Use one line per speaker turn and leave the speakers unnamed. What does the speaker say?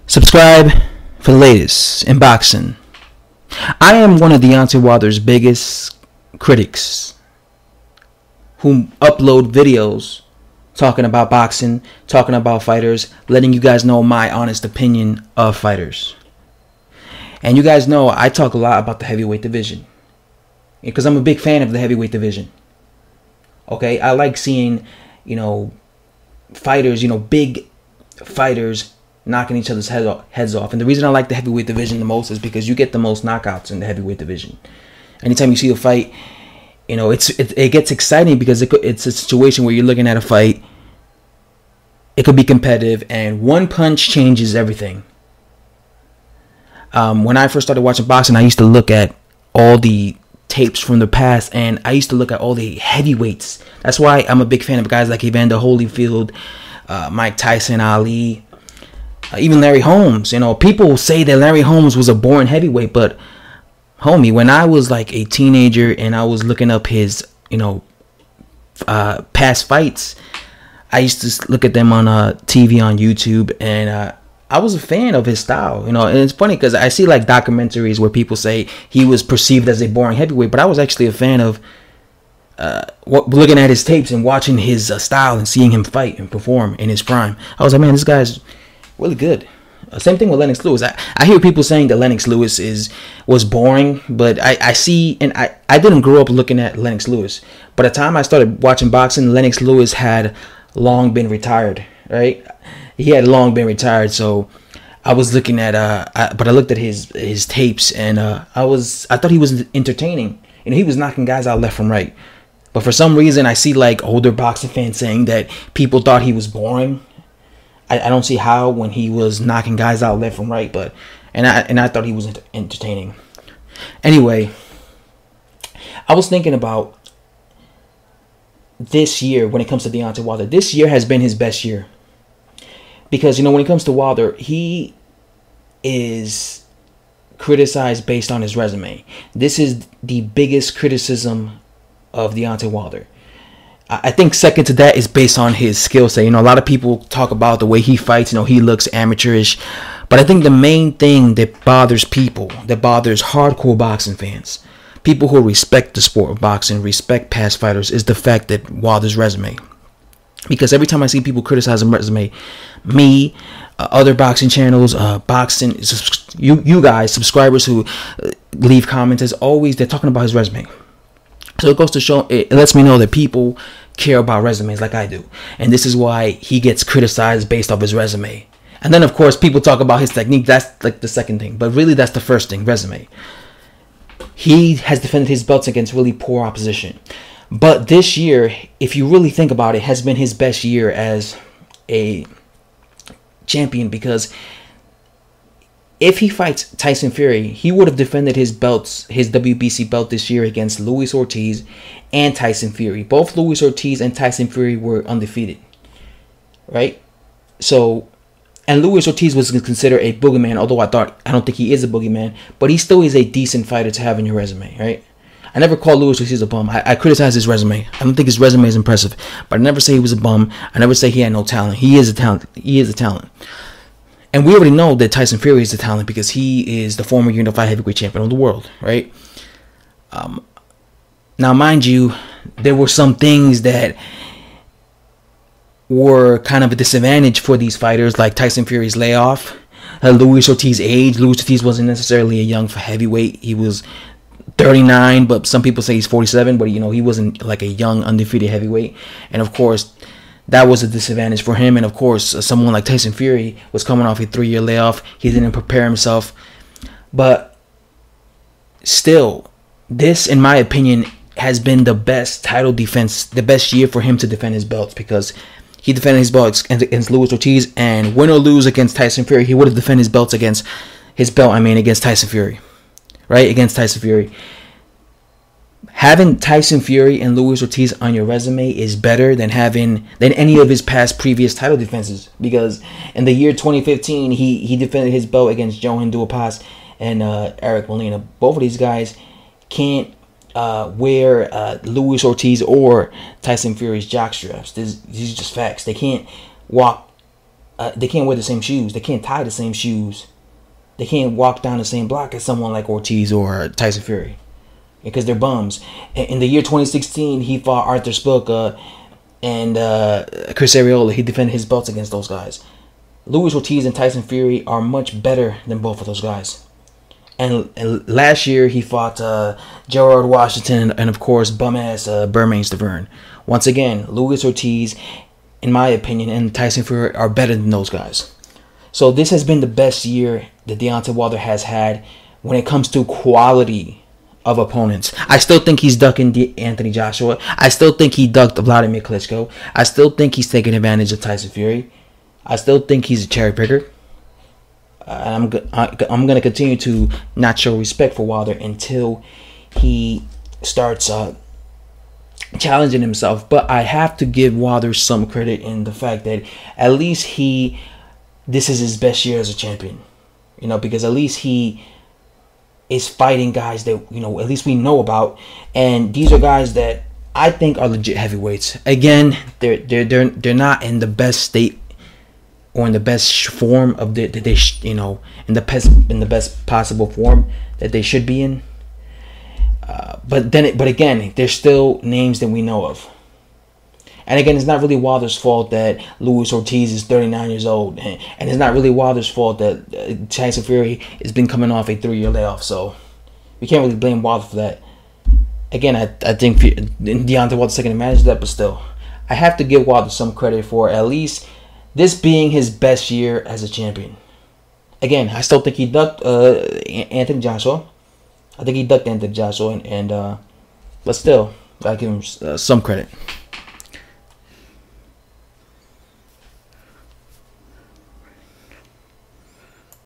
Subscribe for the latest in boxing. I am one of Deontay Wilder's biggest critics who upload videos talking about boxing, talking about fighters, letting you guys know my honest opinion of fighters. And you guys know I talk a lot about the heavyweight division because I'm a big fan of the heavyweight division. Okay, I like seeing, fighters, big fighters knocking each other's heads off. And the reason I like the heavyweight division the most is because you get the most knockouts in the heavyweight division. Anytime you see a fight, it gets exciting because it's a situation where you're looking at a fight. It could be competitive, and one punch changes everything. When I first started watching boxing, I used to look at all the tapes from the past, and I used to look at all the heavyweights. That's why I'm a big fan of guys like Evander Holyfield, Mike Tyson, Ali, even Larry Holmes. People say that Larry Holmes was a boring heavyweight, but homie, when I was like a teenager and I was looking up his, past fights, I used to look at them on TV on YouTube, and I was a fan of his style, and it's funny because I see like documentaries where people say he was perceived as a boring heavyweight, but I was actually a fan of looking at his tapes and watching his style and seeing him fight and perform in his prime. I was like, man, this guy's really good. Same thing with Lennox Lewis. I hear people saying that Lennox Lewis was boring, but I see, and I didn't grow up looking at Lennox Lewis. By the time I started watching boxing, Lennox Lewis had long been retired, right? He had long been retired, so I was looking at but I looked at his tapes, and I thought he was entertaining. He was knocking guys out left and right. But for some reason, I see like older boxing fans saying that people thought he was boring. I don't see how when he was knocking guys out left and right, and I thought he was entertaining. Anyway, I was thinking about this year when it comes to Deontay Wilder. This year has been his best year. Because, when it comes to Wilder, he is criticized based on his resume. This is the biggest criticism of Deontay Wilder. I think second to that is based on his skill set. A lot of people talk about the way he fights. He looks amateurish. But I think the main thing that bothers people, that bothers hardcore boxing fans, people who respect the sport of boxing, respect past fighters, is the fact that Wilder's resume. Because every time I see people criticize his resume, me, other boxing channels, you guys, subscribers who leave comments, they're talking about his resume. So it goes to show, it lets me know that people care about resumes like I do. And this is why he gets criticized based off his resume. And then, of course, people talk about his technique. That's like the second thing. But really, that's the first thing, resume. He has defended his belts against really poor opposition. But this year, if you really think about it, has been his best year as a champion, because if he fights Tyson Fury, he would have defended his WBC belt this year against Luis Ortiz and Tyson Fury. Both Luis Ortiz and Tyson Fury were undefeated, right? So, and Luis Ortiz was considered a boogeyman, although I don't think he is a boogeyman, but he still is a decent fighter to have in your resume, right? I never call Luis Ortiz a bum. I criticize his resume. I don't think his resume is impressive, but I never say he was a bum. I never say he had no talent. He is a talent. He is a talent. And we already know that Tyson Fury is a talent because he is the former unified heavyweight champion of the world, right? Now, mind you, there were some things that were kind of a disadvantage for these fighters, like Tyson Fury's layoff, Luis Ortiz's age. Luis Ortiz wasn't necessarily a young heavyweight. He was 39, but some people say he's 47, but he wasn't like a young undefeated heavyweight. And of course, that was a disadvantage for him. And of course, someone like Tyson Fury was coming off a 3-year layoff. He didn't prepare himself. But still, this, in my opinion, has been the best title defense, the best year for him to defend his belts, because he defended his belts against Luis Ortiz, and win or lose against Tyson Fury, he would have defended his belts against Tyson Fury. Right? Against Tyson Fury. Having Tyson Fury and Luis Ortiz on your resume is better than any of his previous title defenses, because in the year 2015 he defended his belt against Johan Duhaupas and Eric Molina. Both of these guys can't wear Luis Ortiz or Tyson Fury's jockstraps. These are just facts. They can't walk they can't wear the same shoes. They can't tie the same shoes. They can't walk down the same block as someone like Ortiz or Tyson Fury, because they're bums. In the year 2016, he fought Arthur Spilka and Chris Arreola. He defended his belts against those guys. Luis Ortiz and Tyson Fury are much better than both of those guys. And last year, he fought Gerard Washington and, of course, bum-ass Bermane Stiverne. Once again, Luis Ortiz, in my opinion, and Tyson Fury are better than those guys. So this has been the best year that Deontay Wilder has had when it comes to quality of opponents. I still think he's ducking Anthony Joshua. I still think he ducked Vladimir Klitschko. I still think he's taking advantage of Tyson Fury. I still think he's a cherry picker. I'm going to continue to not show respect for Wilder until he starts challenging himself. But I have to give Wilder some credit in the fact that at least this is his best year as a champion. You know, because at least he is fighting guys that, you know, at least we know about. And these are guys that I think are legit heavyweights. Again, they're not in the best state or in the best form of in the best possible form that they should be in. But again, they're still names that we know of. And again, it's not really Wilder's fault that Luis Ortiz is 39 years old, and it's not really Wilder's fault that Tyson Fury has been coming off a 3-year layoff. So we can't really blame Wilder for that. Again, I think Deontay Wilder's taking advantage of that, but still, I have to give Wilder some credit for at least this being his best year as a champion. Again, I still think he ducked Anthony Joshua. I think he ducked Anthony Joshua, but still, I give him some credit.